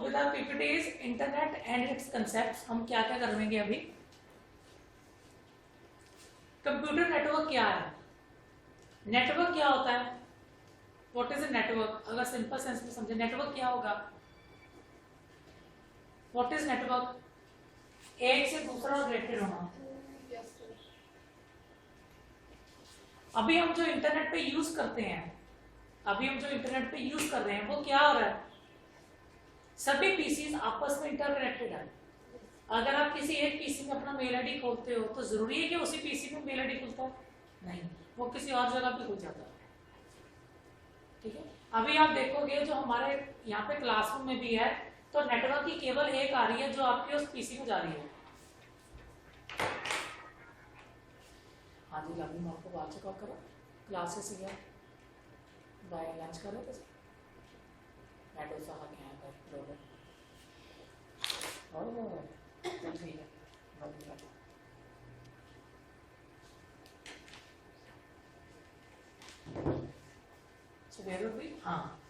Today the PPT is internet and it's concepts. हम क्या क्या करेंगे अभी। कंप्यूटर नेटवर्क क्या है, नेटवर्क क्या होता है, व्हाट इज अ नेटवर्क। अगर सिंपल सेंस में समझे नेटवर्क क्या होगा, व्हाट इज नेटवर्क, एक से दूसरा रिलेटेड होना। अभी हम जो इंटरनेट पे यूज करते हैं, अभी हम जो इंटरनेट पे यूज कर रहे हैं वो क्या हो रहा है, सभी पीसीज आपस में इंटरकनेक्टेड है। अगर आप किसी एक पीसी में अपना मेल आईडी खोलते हो तो जरूरी है कि उसी पीसी में मेल आईडी खुलता है, नहीं, वो किसी और जगह भी खुल जाता है। ठीक है, अभी आप देखोगे जो हमारे यहाँ पे क्लासरूम में भी है तो नेटवर्क की केवल एक आ रही है जो आपके उस पीसी में जा रही है। हाँ जी लवली, मैं आपको बाद से कॉल करो, क्लासेस या बाय लंच करो तो मैं डोसा खा के आया कर लोग और ठीक है सवेरे भी। हाँ,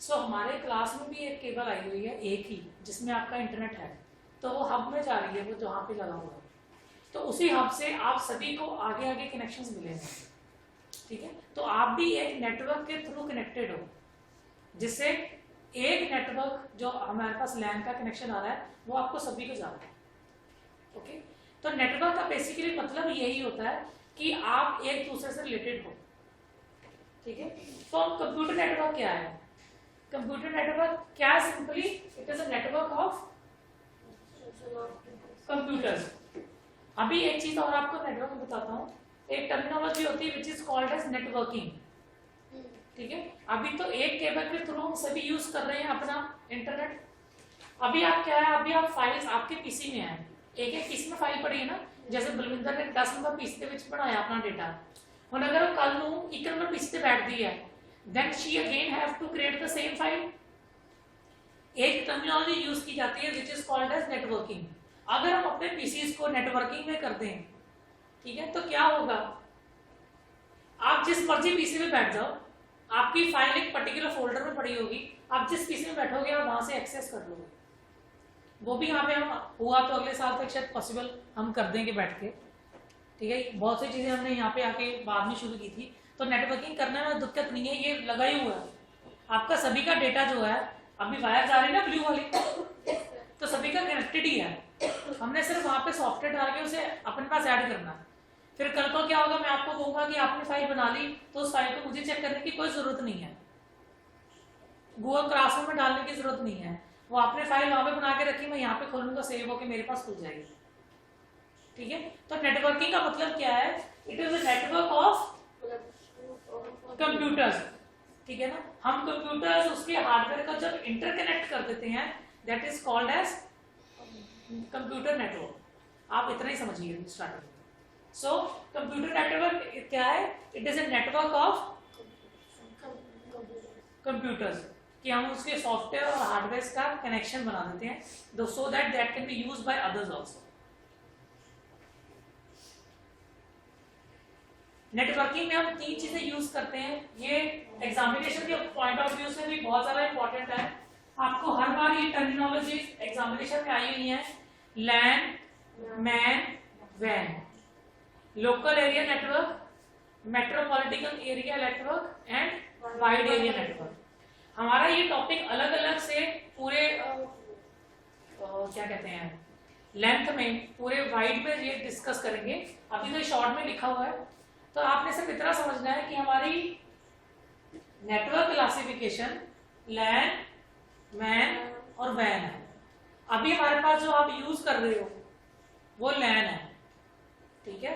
सो हमारे क्लास में भी एक केबल आई हुई है एक ही जिसमें आपका इंटरनेट है, तो वो हब में जा रही है, वो जहाँ पे लगा हुआ है, तो उसी हब से आप सभी को आगे आगे कनेक्शंस मिलेंगे। ठीक है, तो आप भी एक नेटवर्क के थ्रू कनेक्टेड हो, जिससे एक नेटवर्क जो हमारे पास लैन का कनेक्शन आ रहा है वो आपको सभी को जा रहा है। ओके, तो नेटवर्क का बेसिकली मतलब यही होता है कि आप एक दूसरे से रिलेटेड हो। ठीक है, तो कंप्यूटर नेटवर्क क्या है, कंप्यूटर नेटवर्क क्या है, simply it is a network of computers. अभी एक चीज और आपको नेटवर्क में बताता हूँ, एक टर्मिनोलॉजी होती है which is called as networking. ठीक है, अभी तो एक केबल के थ्रू हम सभी यूज कर रहे हैं अपना इंटरनेट। अभी आप क्या है, अभी आप फाइल्स आपके पीसी में है, एक एक पीसी में फाइल पड़ी है ना, जैसे बलविंदर ने 10 नंबर पीसी के बनाया अपना डेटा, और अगर वो कल नू 1 नंबर पीसी पे बैठ दी है, then she again have to create the same file. एक टर्मिनोलॉजी यूज की जाती है which is called as networking. अगर हम अपने पीसीज को नेटवर्किंग में कर दें, ठीक है, तो क्या होगा, आप जिस मर्जी पीसी में बैठ जाओ, आपकी फाइल एक पर्टिकुलर फोल्डर में पड़ी होगी, आप जिस पीसी में बैठोगे आप वहां से एक्सेस कर लोगे। वो भी यहाँ पे हम हुआ तो अगले साल तक शायद पॉसिबल हम कर देंगे बैठ के। ठीक है, बहुत सी चीजें हमने यहाँ पे आके बाद में शुरू की थी, तो नेटवर्किंग करने में दिक्कत नहीं है, ये लगा ही हुआ है। आपका सभी का डेटा जो है, अभी वायर जा रही है ना ब्लू वाली, तो सभी का कनेक्टेड ही है, हमने सिर्फ वहां पे सॉफ्टवेयर डाल के उसे अपने पास ऐड करना है। फिर कल को क्या होगा, मैं आपको कहूंगा कि आपने फाइल बना ली, तो उस फाइल को मुझे चेक करने की कोई जरूरत नहीं है, गूगल क्लासरूम में डालने की जरूरत नहीं है, वो आपने फाइल वहां पे बना के रखी, मैं यहाँ पे खोलूंगा, सेव होके मेरे पास खुल जाएगी। ठीक है, तो नेटवर्किंग का मतलब क्या है, it is a network of computers. ठीक है ना, हम कंप्यूटर्स उसके हार्डवेयर का जब इंटरकनेक्ट कर देते हैं, that is called as computer network. आप इतना ही समझिए स्टार्टिंग में। सो कंप्यूटर नेटवर्क क्या है, it is a network of computers, कि हम उसके सॉफ्टवेयर और हार्डवेयर का कनेक्शन बना देते हैं, so that that can be used by others also. Networking में हम 3 चीजें यूज करते हैं, ये एग्जामिनेशन के पॉइंट ऑफ व्यू से भी बहुत ज्यादा इंपॉर्टेंट है। आपको हर बार ये टर्मिनोलॉजी एग्जामिनेशन में आई हुई है, लैन, मैन, वैन, local area network, metropolitan area network and wide area network. हमारा ये टॉपिक अलग अलग से पूरे क्या कहते हैं लेंथ में, पूरे वाइड में ये डिस्कस करेंगे। अभी तो शॉर्ट में लिखा हुआ है, तो आपने सिर्फ इतना समझना है कि हमारी नेटवर्क क्लासिफिकेशन लैन, मैन और वैन है। अभी हमारे पास जो आप यूज कर रहे हो वो लैन है, ठीक है,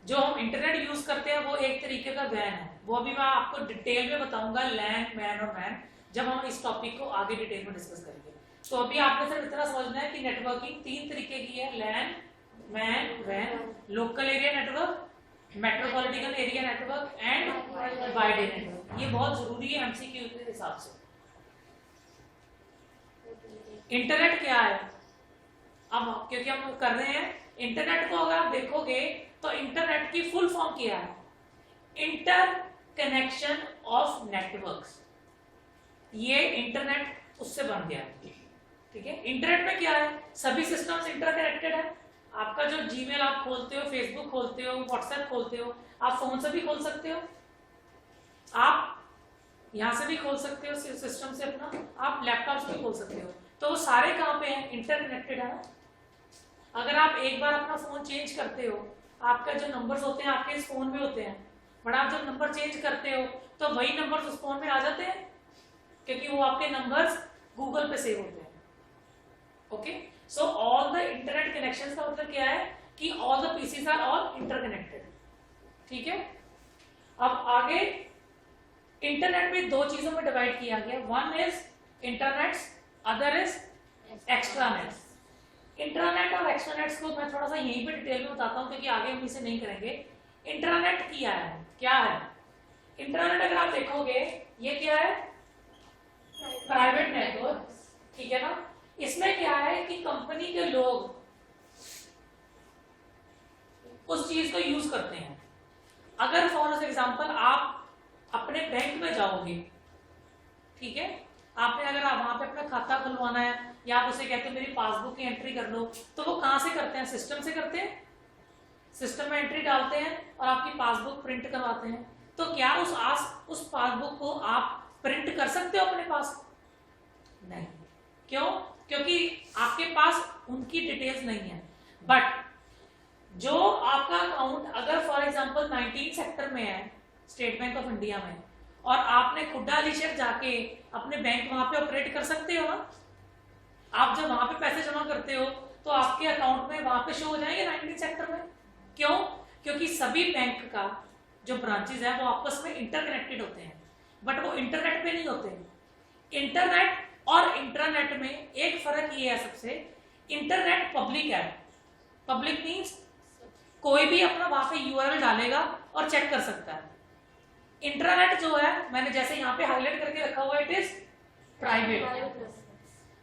जो हम इंटरनेट यूज करते हैं वो एक तरीके का वैन है, वो अभी मैं आपको डिटेल में बताऊंगा, लैन, मैन और वैन, जब हम इस टॉपिक को आगे डिटेल में डिस्कस करेंगे। तो अभी आपने सिर्फ इतना समझना है कि नेटवर्किंग 3 तरीके की है, लैन, मैन, वैन, local area network, metropolitan area network and wide area network. ये बहुत जरूरी है एमसीक्यू के हिसाब से। इंटरनेट क्या है, अब क्योंकि हम कर रहे हैं इंटरनेट को, अगर आप देखोगे तो इंटरनेट की फुल फॉर्म क्या है, इंटर कनेक्शन ऑफ नेटवर्क्स। ये इंटरनेट उससे बन गया, ठीक है। इंटरनेट में क्या है, सभी सिस्टम्स इंटरकनेक्टेड है। आपका जो जीमेल आप खोलते हो, फेसबुक खोलते हो, व्हाट्सएप खोलते हो, आप फोन से भी खोल सकते हो, आप यहाँ से भी खोल सकते हो सिस्टम से अपना, आप लैपटॉप से भी खोल सकते हो। तो वो सारे कहाँ पे हैं, इंटरकनेक्टेड है। अगर आप एक बार अपना फोन चेंज करते हो, आपका जो नंबर्स होते हैं आपके इस फोन में होते हैं, बट आप जब नंबर चेंज करते हो तो वही नंबर्स उस फोन में आ जाते हैं, क्योंकि वो आपके नंबर्स गूगल पे सेव होते हैं। Okay, so all the internet connections का मतलब क्या है कि all the PCs are all interconnected. ठीक है। अब आगे इंटरनेट में दो चीजों में डिवाइड किया गया, one is internet, other is extranet. Internet और एक्स्ट्रानेट को मैं थोड़ा सा यहीं पे डिटेल में बताता हूं, क्योंकि आगे हम इसे नहीं करेंगे। इंटरनेट क्या है इंटरनेट अगर आप देखोगे, ये क्या है, प्राइवेट नेटवर्क। ठीक है ना। इसमें क्या है कि कंपनी के लोग उस चीज को यूज करते हैं। अगर फॉर एग्जांपल आप अपने बैंक में जाओगे, ठीक है, आपने अगर आप वहां पे अपना खाता खुलवाना है या आप उसे कहते हैं मेरी पासबुक की एंट्री कर लो, तो वो कहां से करते हैं, सिस्टम से करते हैं। सिस्टम में एंट्री डालते हैं और आपकी पासबुक प्रिंट करवाते हैं। तो क्या उस पासबुक को आप प्रिंट कर सकते हो अपने पास? नहीं। क्यों? क्योंकि आपके पास उनकी डिटेल्स नहीं है। बट जो आपका अकाउंट अगर फॉर एग्जांपल 19 सेक्टर में है, स्टेट बैंक ऑफ इंडिया में, और आपने खुड्डा अलीशर जाके अपने बैंक वहां पे ऑपरेट कर सकते हो ना। आप जब वहां पे पैसे जमा करते हो तो आपके अकाउंट में वहां पे शो हो जाएंगे 19 सेक्टर में। क्यों? क्योंकि सभी बैंक का जो ब्रांचेस है वो आपस में इंटरकनेक्टेड होते हैं, बट वो इंटरनेट पे नहीं होते। इंटरनेट और इंटरनेट में एक फर्क ये है सबसे, इंटरनेट पब्लिक है। पब्लिक मीन्स कोई भी अपना वहां पे यूआरएल डालेगा और चेक कर सकता है। इंटरनेट जो है, मैंने जैसे यहाँ पे हाईलाइट करके रखा हुआ, इट इज प्राइवेट।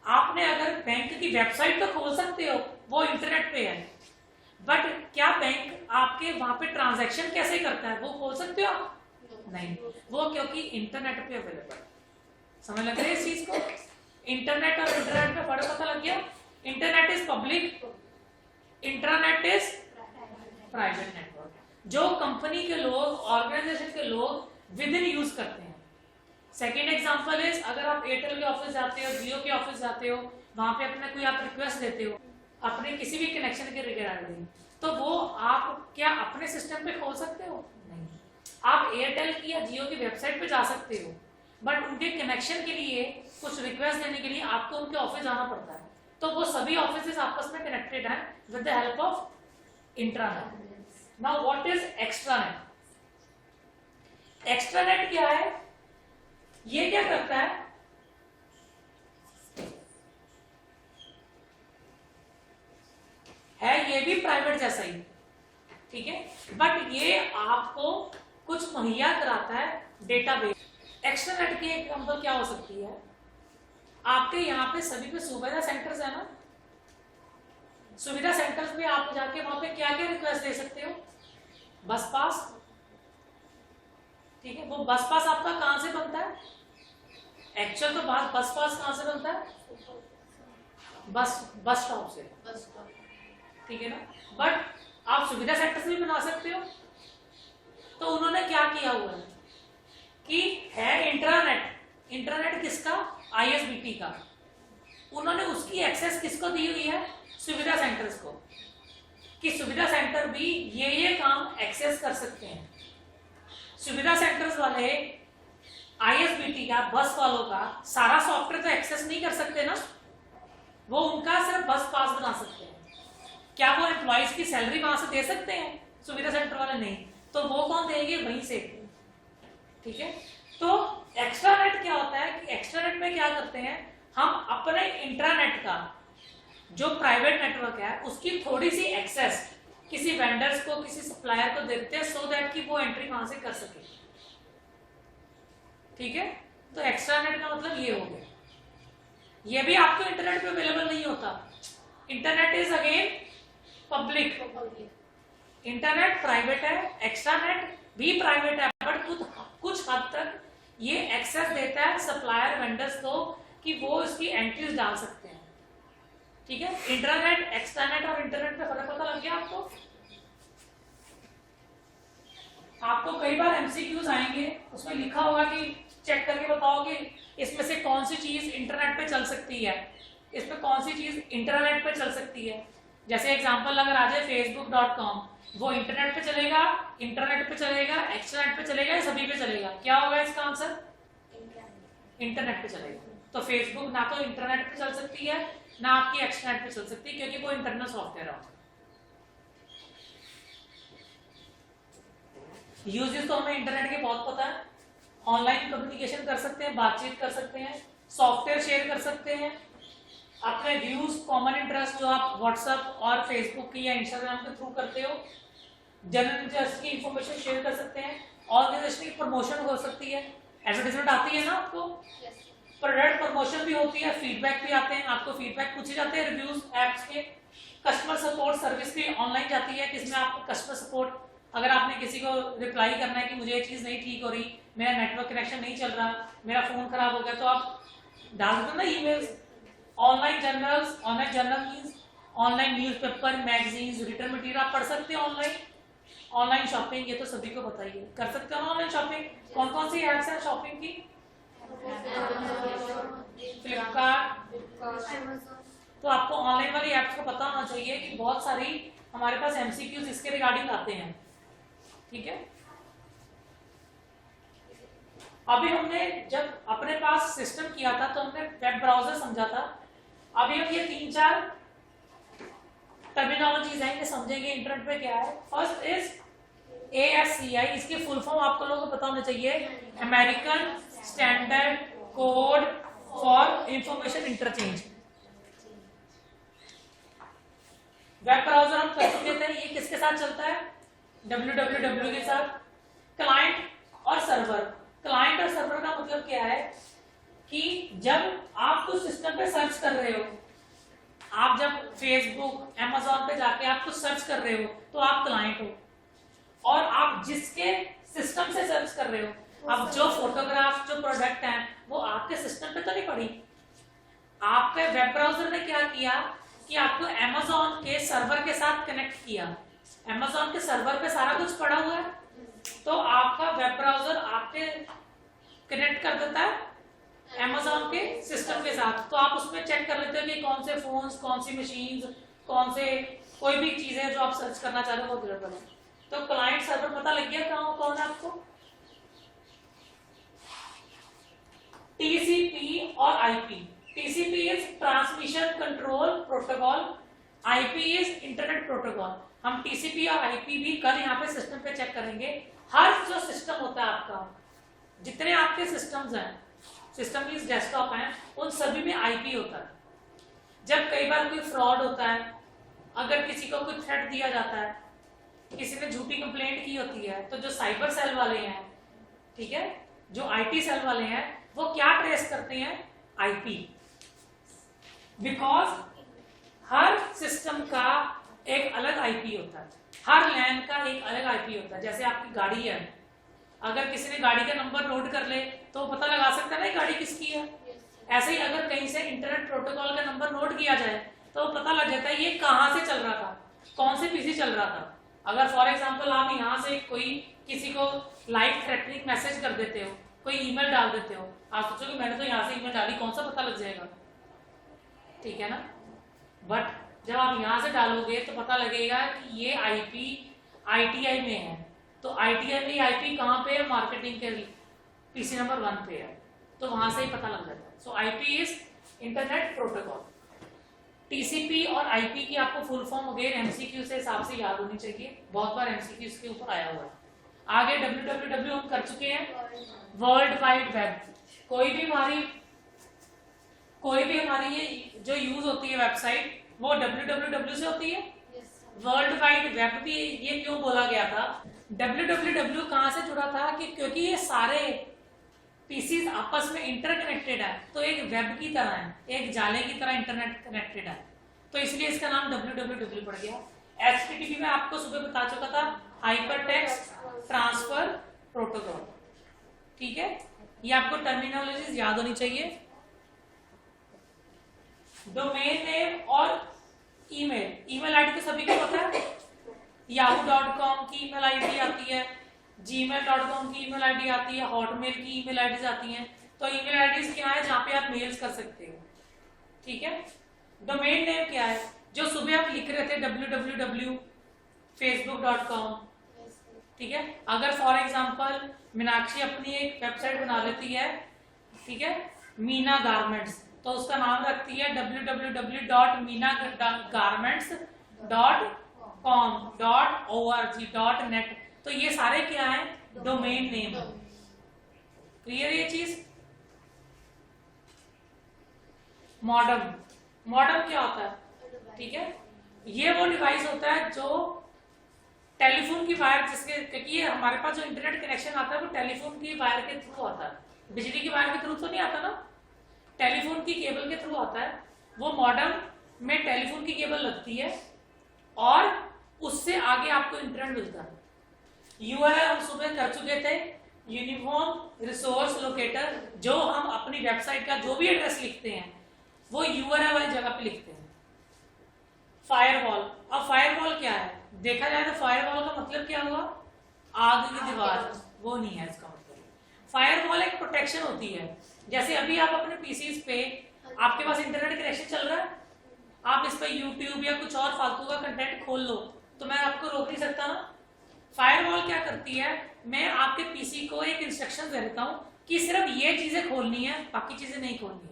आपने अगर बैंक की वेबसाइट तो खोल सकते हो, वो इंटरनेट पे है, बट क्या बैंक आपके वहां पे ट्रांजैक्शन कैसे करता है वो खोल सकते हो आप? नहीं, वो क्योंकि इंटरनेट पे अवेलेबल। समझ लग रही है इस चीज को? इंटरनेट और इंटरनेट में फर्क पता लग गया। Internet is public, internet is private network, जो कंपनी के लोग, ऑर्गेनाइजेशन के लोग विद इन यूज करते हैं। सेकेंड एग्जांपल इज, अगर आप एयरटेल के ऑफिस जाते हो, जियो के ऑफिस जाते हो, वहां पे अपना कोई आप रिक्वेस्ट देते हो अपने किसी भी कनेक्शन के रिगार्डिंग, तो वो आप क्या अपने सिस्टम पे खोल सकते हो? नहीं। आप एयरटेल की या जियो की वेबसाइट पे जा सकते हो, बट उनके कनेक्शन के लिए कुछ रिक्वेस्ट देने के लिए आपको उनके ऑफिस जाना पड़ता है। तो वो सभी ऑफिस आपस में कनेक्टेड हैं with the help of intranet. Now what is extranet? Extranet क्या है? ये क्या करता है, ये भी प्राइवेट जैसा ही, ठीक है, बट ये आपको कुछ मुहैया कराता है, डेटाबेस। एक्स्ट्रानेट की एग्जांपल क्या हो सकती है? आपके यहाँ पे सभी पे सुविधा सेंटर्स है ना, सुविधा सेंटर्स में आप जाके वहां पे क्या क्या रिक्वेस्ट दे सकते हो? बस पास, ठीक है। वो बस पास आपका कहां से बनता है? एक्चुअल तो बस पास कहां से बनता है? बस स्टॉप से, ठीक है ना। बट आप सुविधा सेंटर से भी बना सकते हो। तो उन्होंने क्या किया हुआ है कि है इंटरनेट, इंटरनेट किसका? आईएसबीटी का। उन्होंने उसकी एक्सेस किसको दी हुई है? सुविधा सेंटर्स को, कि सुविधा सेंटर भी ये काम एक्सेस कर सकते हैं। सुविधा सेंटर्स वाले आईएसबीटी का, बस वालों का सारा सॉफ्टवेयर तो एक्सेस नहीं कर सकते ना, वो उनका सिर्फ बस पास बना सकते हैं। क्या वो एम्प्लॉइज की सैलरी वहां से दे सकते हैं? सुविधा सेंटर वाले नहीं। तो वो कौन देंगे? वहीं से, ठीक है। तो एक्स्ट्रानेट क्या होता है कि एक्स्ट्रानेट में क्या करते हैं, हम अपने इंट्रानेट का जो प्राइवेट नेटवर्क है उसकी थोड़ी सी एक्सेस किसी वेंडर्स को, किसी सप्लायर को देते हैं, सो दैट कि वो एंट्री वहां से कर सके, ठीक है। तो एक्स्ट्रानेट का मतलब ये हो गया। ये भी आपको इंटरनेट पे अवेलेबल नहीं होता। Internet is again public, internet private है, एक्स्ट्रानेट भी प्राइवेट है, बट कुछ हद तक ये एक्सेस देता है सप्लायर वेंडर्स को कि वो इसकी एंट्रीज डाल सकते हैं। ठीक है, इंट्रानेट, एक्सट्रानेट और इंटरनेट में फर्क पता लग गया आपको? आपको कई बार एमसीक्यूज आएंगे, उसमें लिखा होगा कि चेक करके बताओ कि इसमें से कौन सी चीज इंटरनेट पे चल सकती है, इसमें कौन सी चीज इंटरनेट पे चल सकती है। जैसे एग्जांपल अगर आ जाए facebook.com, वो इंटरनेट पे चलेगा, इंटरनेट पे चलेगा, एक्सट्रानेट पे चलेगा, या सभी पे चलेगा? क्या होगा इसका आंसर? इंटरनेट पे चलेगा। तो फेसबुक ना तो इंटरनेट पे चल सकती है ना आपकी एक्सट्रानेट पे चल सकती है, क्योंकि वो इंटरनल सॉफ्टवेयर है। यूजेस तो हमें इंटरनेट के बहुत पता है, ऑनलाइन कम्युनिकेशन कर सकते हैं, बातचीत कर सकते हैं, सॉफ्टवेयर शेयर कर सकते हैं, अपने व्यूज, कॉमन इंटरेस्ट जो आप व्हाट्सएप और फेसबुक की या इंस्टाग्राम के थ्रू करते हो, जनरल इंटरेस्ट की इंफॉर्मेशन शेयर कर सकते हैं, ऑर्गेनाइजेशन की प्रमोशन हो सकती है, एडवर्टाइजमेंट आती है ना आपको, प्रोडक्ट प्रमोशन भी होती है, फीडबैक भी आते हैं, आपको फीडबैक पूछे जाते हैं रिव्यूज ऐप्स के, कस्टमर सपोर्ट सर्विस भी ऑनलाइन जाती है, जिसमें आपको कस्टमर सपोर्ट, अगर आपने किसी को रिप्लाई करना है कि मुझे ये चीज नहीं ठीक हो रही, मेरा नेटवर्क कनेक्शन नहीं चल रहा, मेरा फोन खराब हो गया, तो आप डाल सकते हो ना emails. Online journals, online journal means online newspaper, magazines, return material आप पढ़ सकते हैं ऑनलाइन। ऑनलाइन शॉपिंग, ये तो सभी को बताइए, कर सकते हो ना ऑनलाइन शॉपिंग। कौन कौन सी एप्स हैं शॉपिंग की? फ्लिपकार्ट। तो आपको ऑनलाइन वाली एप्स को पता होना चाहिए कि बहुत सारी हमारे पास एमसीक्यूज इसके रिगार्डिंग आते हैं, ठीक है। अभी हमने जब अपने पास सिस्टम किया था तो हमने वेब ब्राउजर समझा था, अभी हम ये 3-4 टर्मिनोलॉजीज हैं, ये समझेंगे इंटरनेट पे क्या है। फर्स्ट इज ASCII, इसके फुल फॉर्म आपको लोगों को पता होना चाहिए, American standard code for information interchange. Web browser हम कर चुके थे, ये किसके साथ चलता है? www के साथ। क्लाइंट और सर्वर, क्लाइंट और सर्वर का मतलब क्या है कि जब आप कुछ सिस्टम पे सर्च कर रहे हो, आप जब फेसबुक, अमेज़न पे जाके आप कुछ सर्च कर रहे हो तो आप क्लाइंट हो, और आप जिसके सिस्टम से सर्च कर रहे हो, अब जो फोटोग्राफ, जो प्रोडक्ट है, वो आपके सिस्टम पे तो नहीं पड़ी। आपके वेब ब्राउजर ने क्या किया कि आपको अमेज़न के सर्वर के साथ कनेक्ट किया, अमेज़न के सर्वर पे सारा कुछ पड़ा हुआ है, तो आपका वेब ब्राउजर आपके कनेक्ट कर देता है अमेज़न के सिस्टम के साथ। तो आप उसमें चेक कर लेते हो कि कौन से फोन्स, कौन सी मशीन्स, कौन से कोई भी चीजें जो आप सर्च करना चाह रहे हो वो अवेलेबल है। तो क्लाइंट सर्वर पता लग गया कहाँ कौन है आपको। टीसीपी और IP, TCP is transmission control protocol, IP is internet protocol. हम टीसीपी और आईपी भी कल यहाँ पे सिस्टम पे चेक करेंगे। हर जो सिस्टम होता है आपका, जितने आपके सिस्टम्स हैं, सिस्टम मींस डेस्कटॉप हैं, उन सभी में आईपी होता है। जब कई बार कोई फ्रॉड होता है, अगर किसी को कोई थ्रेट दिया जाता है, किसी ने झूठी कंप्लेंट की होती है, तो जो साइबर सेल वाले हैं, ठीक है, जो आईटी सेल वाले हैं, वो क्या ट्रेस करते हैं? आईपी। बिकॉज हर सिस्टम का एक अलग आईपी होता है, हर लैन का एक अलग आईपी होता है। जैसे आपकी गाड़ी है, अगर किसी ने गाड़ी का नंबर नोट कर ले तो पता लगा सकता है ना गाड़ी किसकी है। ऐसे ही अगर कहीं से इंटरनेट प्रोटोकॉल का नंबर नोट किया जाए तो पता लग जाता है ये कहाँ से चल रहा था, कौन से पीसी चल रहा था। अगर फॉर एग्जांपल आप यहाँ से कोई किसी को लाइव थ्रेटनिंग मैसेज कर देते हो, कोई ईमेल डाल देते हो, आप सोचोगे मैंने तो यहाँ से ईमेल डाली, कौन सा पता लग जाएगा, ठीक है ना। बट जब आप यहाँ से डालोगे तो पता लगेगा कि ये आईपी आईटीआई में है, तो आईटीआई में आईपी कहाँ पे है? मार्केटिंग के पीसी नंबर 1 पे है, तो वहां से ही पता लग जाता है। सो IP is internet protocol. TCP और आईपी की आपको फुल फॉर्म अगेन एमसीक्यू से हिसाब से याद होनी चाहिए, बहुत बार एमसीक्यू इसके ऊपर आया हुआ है। आगे www हम कर चुके हैं, वर्ल्ड वाइड वेब। कोई भी हमारी ये जो यूज होती है वेबसाइट, वो www से होती है। वर्ल्ड वाइड वेब भी ये क्यों बोला गया था? www कहाँ से जुड़ा था कि क्योंकि ये सारे पीसीज आपस में इंटरकनेक्टेड है, तो एक वेब की तरह है, एक जाले की तरह इंटरनेट कनेक्टेड है, तो इसलिए इसका नाम www पड़ गया। HTTP में आपको सुबह बता चुका था, हाइपर टेक्स्ट ट्रांसफर प्रोटोकॉल, ठीक है। ये आपको टर्मिनोलॉजीज याद होनी चाहिए। डोमेन नेम और ईमेल आईडी तो सभी को पता है, yahoo.com की ईमेल आईडी आती है, gmail.com की ईमेल आईडी आती है, हॉटमेल की ईमेल आईडीज आती हैं। तो ईमेल आईडीज क्या है, जहाँ पे आप मेल्स कर सकते हो, ठीक है। डोमेन नेम क्या है, जो सुबह आप लिख रहे थे www.facebook.com, ठीक है। अगर फॉर एग्जांपल मीनाक्षी अपनी एक वेबसाइट बना लेती है, ठीक है, मीना गारमेंट्स, तो उसका नाम रखती है www.minagarments.com.org.net। तो ये सारे क्या है, डोमेन नेम। क्लियर ये चीज। मॉडेम क्या होता है, ठीक है, ये वो डिवाइस होता है जो टेलीफोन की वायर, जिसके, क्योंकि ये हमारे पास जो इंटरनेट कनेक्शन आता है वो टेलीफोन की वायर के थ्रू आता है, बिजली की वायर के थ्रू तो नहीं आता ना, टेलीफोन की केबल के थ्रू आता है। वो मॉडेम में टेलीफोन की केबल लगती है और उससे आगे आपको इंटरनेट मिलता है। यूआरएल हम सुबह कर चुके थे, यूनिफॉर्म रिसोर्स लोकेटर, जो हम अपनी वेबसाइट का जो भी एड्रेस लिखते हैं वो यूआरएल वाली जगह पे लिखते हैं। फायरवॉल, अब फायरवॉल क्या है, देखा जाए तो फायरवॉल का मतलब क्या हुआ, आग की दीवार, वो नहीं है इसका मतलब। फायरवॉल एक प्रोटेक्शन होती है। जैसे अभी आप अपने पीसीज पे, आपके पास इंटरनेट कनेक्शन चल रहा है, आप इस पे यूट्यूब या कुछ और फालतू का कंटेंट खोल लो, तो मैं आपको रोक नहीं सकता ना। फायरवॉल क्या करती है, मैं आपके पीसी को एक इंस्ट्रक्शन दे देता हूँ कि सिर्फ ये चीजें खोलनी है, बाकी चीजें नहीं खोलनी है,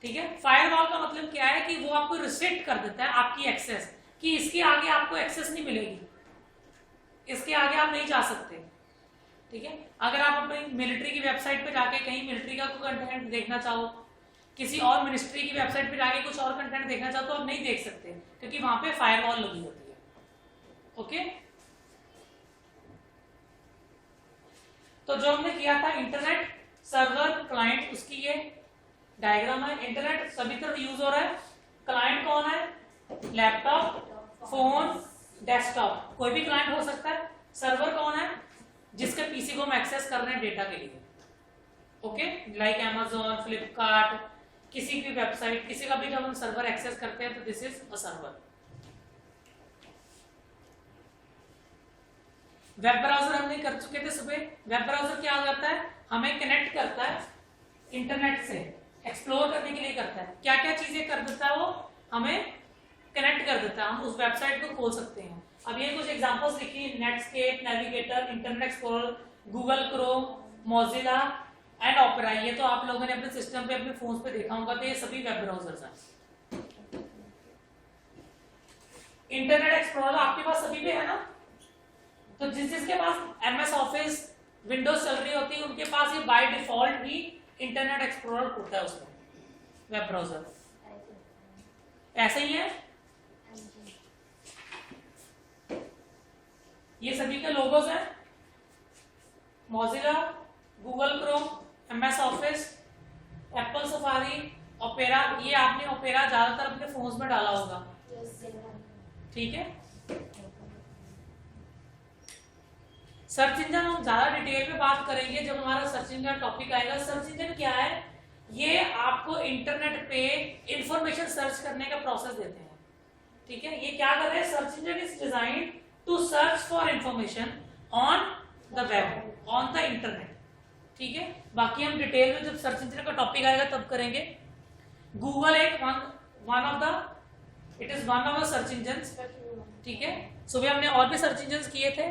ठीक है। फायरवॉल का मतलब क्या है कि वो आपको रिस्ट्रिक्ट कर देता है आपकी एक्सेस, कि इसके आगे आपको एक्सेस नहीं मिलेगी, इसके आगे आप नहीं जा सकते, ठीक है। अगर आप अपनी मिलिट्री की वेबसाइट पे जाके कहीं मिलिट्री का कोई कंटेंट देखना चाहो, किसी और मिनिस्ट्री की वेबसाइट पे जाके कुछ और कंटेंट देखना चाहो, तो आप नहीं देख सकते, क्योंकि वहां पे फायरवॉल लगी होती है। ओके, तो जो हमने किया था इंटरनेट सर्वर क्लाइंट, उसकी ये डायग्राम है। इंटरनेट सभी तरफ यूज हो रहा है। क्लाइंट कौन है, लैपटॉप, फोन, डेस्कटॉप, कोई भी क्लाइंट हो सकता है। सर्वर कौन है, जिसके पीसी को हम एक्सेस कर रहे हैं डेटा के लिए, ओके, लाइक अमेज़न, फ्लिपकार्ट, किसी भी वेबसाइट, किसी का भी जब हम सर्वर एक्सेस करते हैं तो this is a server. Web browser हमने कर चुके थे सुबह। वेब ब्राउजर क्या हो जाता है, हमें कनेक्ट करता है इंटरनेट से, एक्सप्लोर करने के लिए करता है। क्या क्या चीजें कर देता है वो, हमें कनेक्ट कर देता है, हम उस वेबसाइट को खोल सकते हैं। अब ये कुछ एग्जांपल्स लिखी, Netscape, navigator, internet explorer, Google Chrome, Mozilla and opera. ये तो आप लोगों ने अपने सिस्टम पे, अपने फोन पे देखा होगा, तो ये सभी वेब ब्राउजर्स हैं। इंटरनेट एक्सप्लोरर आपके पास सभी पे है ना, तो जिसके पास MS ऑफिस, विंडोज चल रही होती है, उनके पास ये बाय डिफॉल्ट भी इंटरनेट एक्सप्लोरर होता है उसमें, वेब ब्राउजर। ऐसे ही है, ये सभी के लोगोस हैं, Mozilla, Google Chrome, MS office, Apple safari, opera. ये आपने ओपेरा ज्यादातर अपने फोन्स में डाला होगा, ठीक है। सर्च इंजन हम ज्यादा डिटेल में बात करेंगे जब हमारा सर्च इंजन टॉपिक आएगा। सर्च इंजन क्या है, ये आपको इंटरनेट पे इंफॉर्मेशन सर्च करने का प्रोसेस देते हैं, ठीक है। ये क्या कर रहे हैं, search engine is design to search for information on the web, on the internet, ठीक है। बाकी हम डिटेल में जब सर्च इंजन का टॉपिक आएगा तब करेंगे। गूगल एक one of the search engine, ठीक है। सुबह हमने और भी सर्च इंजन किए थे।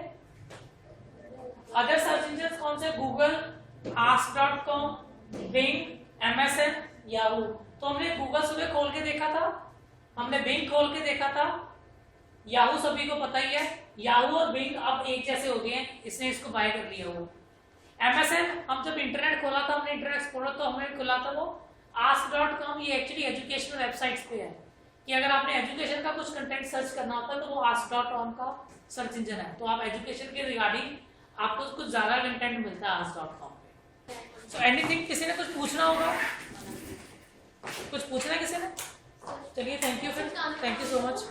अदर सर्च इंजन कौन से, Google, ask.com, Bing, MSN, Yahoo। तो हमने गूगल सुबह खोल के देखा था, हमने Bing खोल के देखा था, Yahoo सभी को पता ही है। Yahoo और Bing अब एक जैसे हो गए हैं, इसने इसको बाय कर लिया वो। MSN हम जब इंटरनेट खोला था, हमने इंटरनेट एक्सप्लोरर तो हमने खोला था वो ask.com। ये एक्चुअली एजुकेशनल वेबसाइट्स पे है कि अगर आपने एजुकेशन का कुछ कंटेंट सर्च करना होता है तो वो ask.com का सर्च इंजन है। तो आप एजुकेशन के रिगार्डिंग आपको कुछ ज्यादा कंटेंट मिलता है ask.com पे। सो एनीथिंग, किसी ने कुछ पूछना होगा, कुछ पूछना है किसी ने? चलिए, थैंक यू फिर, थैंक यू सो मच।